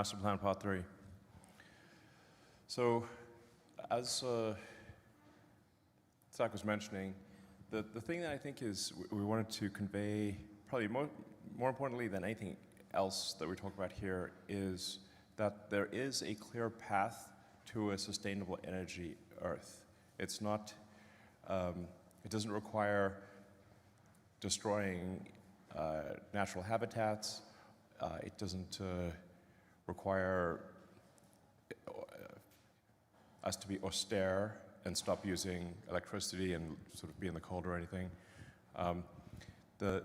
Master Plan Part 3. So, as Zach was mentioning, the thing that I think is we wanted to convey, probably more importantly than anything else that we talk about here, is that there is a clear path to a sustainable energy Earth. It's not, it doesn't require destroying natural habitats. It doesn't require us to be austere and stop using electricity and sort of be in the cold or anything. The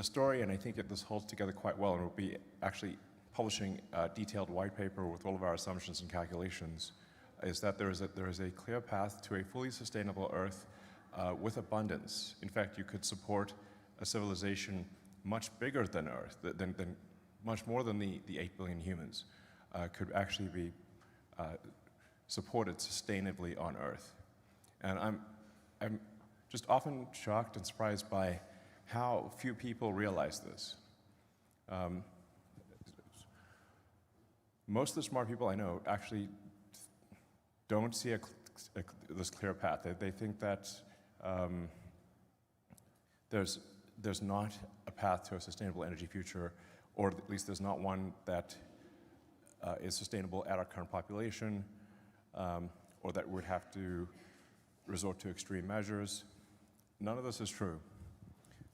story, and I think this holds together quite well, and we'll be actually publishing a detailed white paper with all of our assumptions and calculations, is that there is a clear path to a fully sustainable Earth with abundance. In fact, you could support a civilization much bigger than Earth, than much more than the 8 billion humans, could actually be supported sustainably on Earth. And I'm just often shocked and surprised by how few people realize this. Most of the smart people I know actually don't see this clear path. They think that there's not a path to a sustainable energy future, or at least there's not one that is sustainable at our current population, or that would have to resort to extreme measures. None of this is true.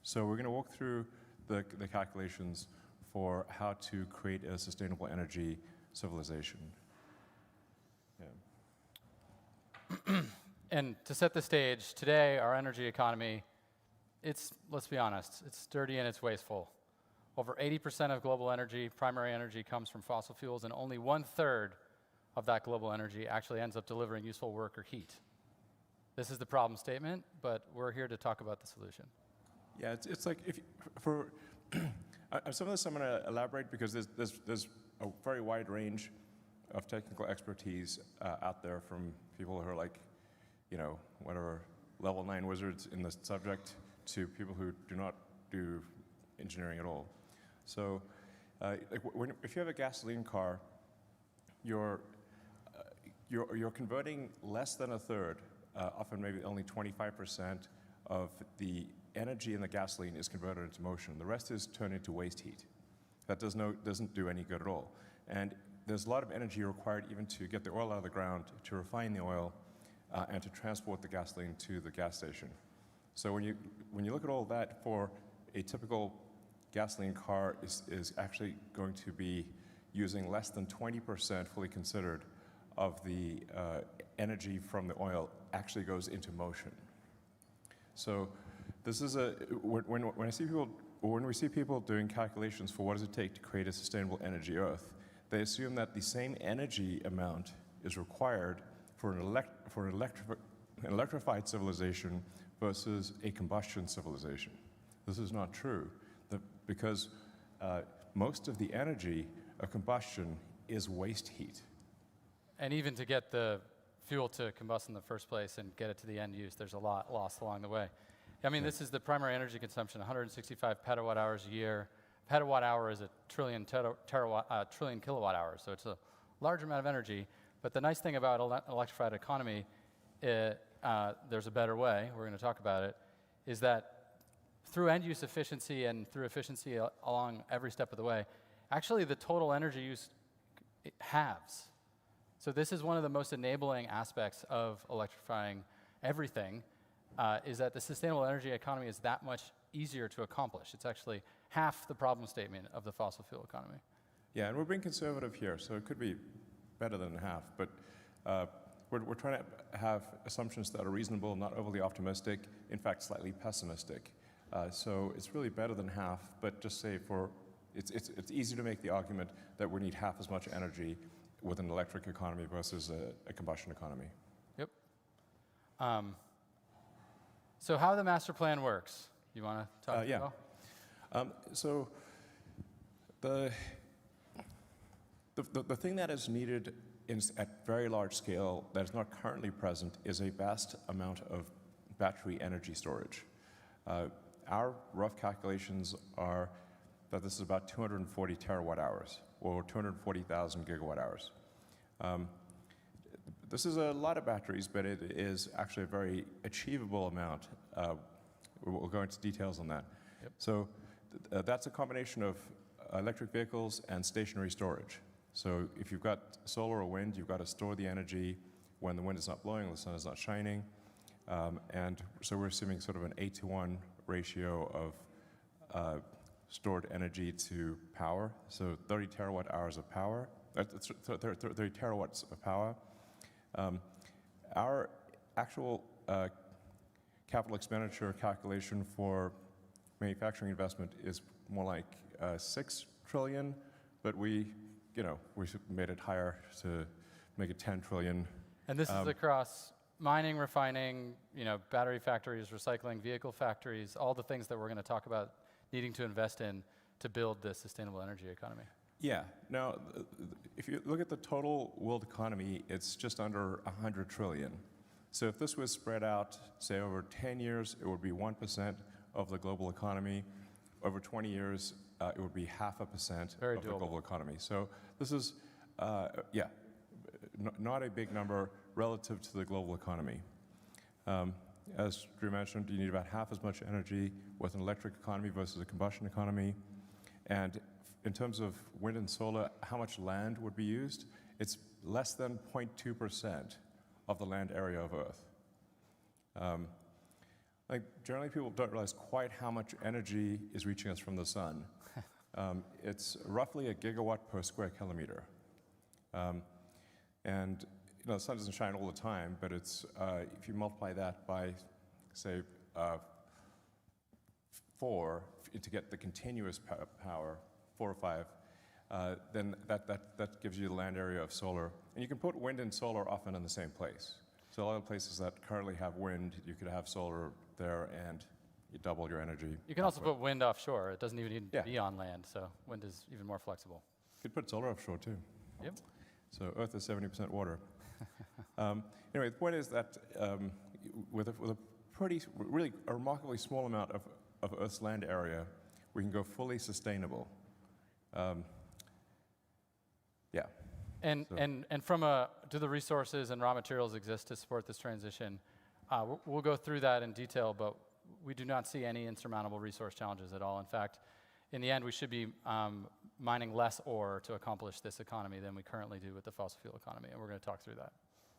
So we're going to walk through the calculations for how to create a sustainable energy civilization. Yeah. And to set the stage, today our energy economy, let's be honest, it's dirty and it's wasteful. Over 80% of global energy, primary energy, comes from fossil fuels, and only 1/3 of that global energy actually ends up delivering useful work or heat. This is the problem statement, but we're here to talk about the solution. Yeah, it's like for some of this I'm going to elaborate because there's a very wide range of technical expertise out there, from people who are like, whatever, level 9 wizards in the subject, to people who do not do engineering at all. So, if you have a gasoline car, you're converting less than 1/3, often maybe only 25% of the energy in the gasoline is converted into motion. The rest is turned into waste heat. That doesn't do any good at all. And there's a lot of energy required even to get the oil out of the ground, to refine the oil, and to transport the gasoline to the gas station. So when you look at all that, for a typical gasoline car is actually going to be using less than 20%, fully considered, of the energy from the oil actually goes into motion. So this is when we see people doing calculations for what does it take to create a sustainable energy Earth, they assume that the same energy amount is required for an electrified civilization versus a combustion civilization. This is not true, because most of the energy of combustion is waste heat. And even to get the fuel to combust in the first place and get it to the end use, there's a lot lost along the way. I mean, this is the primary energy consumption, 165 petawatt hours a year. Petawatt hour is a trillion kilowatt hours, so it's a large amount of energy. But the nice thing about an electrified economy, there's a better way, we're going to talk about it, is that through end-use efficiency and through efficiency along every step of the way, actually the total energy use halves. So this is one of the most enabling aspects of electrifying everything, is that the sustainable energy economy is that much easier to accomplish. It's actually half the problem statement of the fossil fuel economy. Yeah, and we're being conservative here, so it could be better than half, but we're trying to have assumptions that are reasonable, not overly optimistic, in fact slightly pessimistic. So it's really better than half, but just say it's easy to make the argument that we need half as much energy with an electric economy versus a combustion economy. Yep. So how the master plan works, you want to talk about? Yeah. So the thing that is needed at very large scale that is not currently present is a vast amount of battery energy storage. Our rough calculations are that this is about 240 terawatt hours. or 240,000 gigawatt hours. This is a lot of batteries, but it is actually a very achievable amount. We'll go into details on that. Yep. So that's a combination of electric vehicles and stationary storage. So if you've got solar or wind, you've got to store the energy when the wind is not blowing, the sun is not shining. And so we're assuming sort of an 8-to-1 ratio of stored energy to power. So 30 terawatt hours of power, 30 terawatts of power. Our actual capital expenditure calculation for manufacturing investment is more like 6 trillion, but we made it higher to make it 10 trillion. And this is across mining, refining, battery factories, recycling, vehicle factories, all the things that we're going to talk about needing to invest in to build this sustainable energy economy. Yeah. Now, if you look at the total world economy, it's just under 100 trillion. So if this was spread out, say, over 10 years, it would be 1% of the global economy. Over 20 years, it would be 0.5% Very of the doable. global economy. So this is, not a big number relative to the global economy. As Drew mentioned, you need about half as much energy with an electric economy versus a combustion economy. And in terms of wind and solar, how much land would be used? It's less than 0.2% of the land area of Earth. Generally, people don't realize quite how much energy is reaching us from the sun. It's roughly a gigawatt per square kilometer. And the sun doesn't shine all the time, but it's if you multiply that by, say, 4 to get the continuous power, 4 or 5, then that gives you the land area of solar. And you can put wind and solar often in the same place. So a lot of places that currently have wind, you could have solar there and you double your energy. You can also put wind offshore. It doesn't even need to Yeah. be on land, so wind is even more flexible. You could put solar offshore too. Yep. So Earth is 70% water. Anyway, the point is that with a really a remarkably small amount of Earth's land area, we can go fully sustainable. Yeah. And from do the resources and raw materials exist to support this transition? We'll go through that in detail, but we do not see any insurmountable resource challenges at all. In fact, in the end, we should be mining less ore to accomplish this economy than we currently do with the fossil fuel economy, and we're going to talk through that.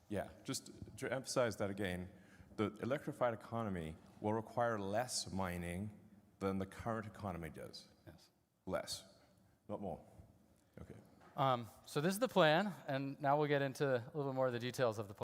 Yeah, just to emphasize that again, the electrified economy will require less mining than the current economy does. Yes. Less, not more. Okay. So this is the plan, and now we'll get into a little bit more of the details of the plan.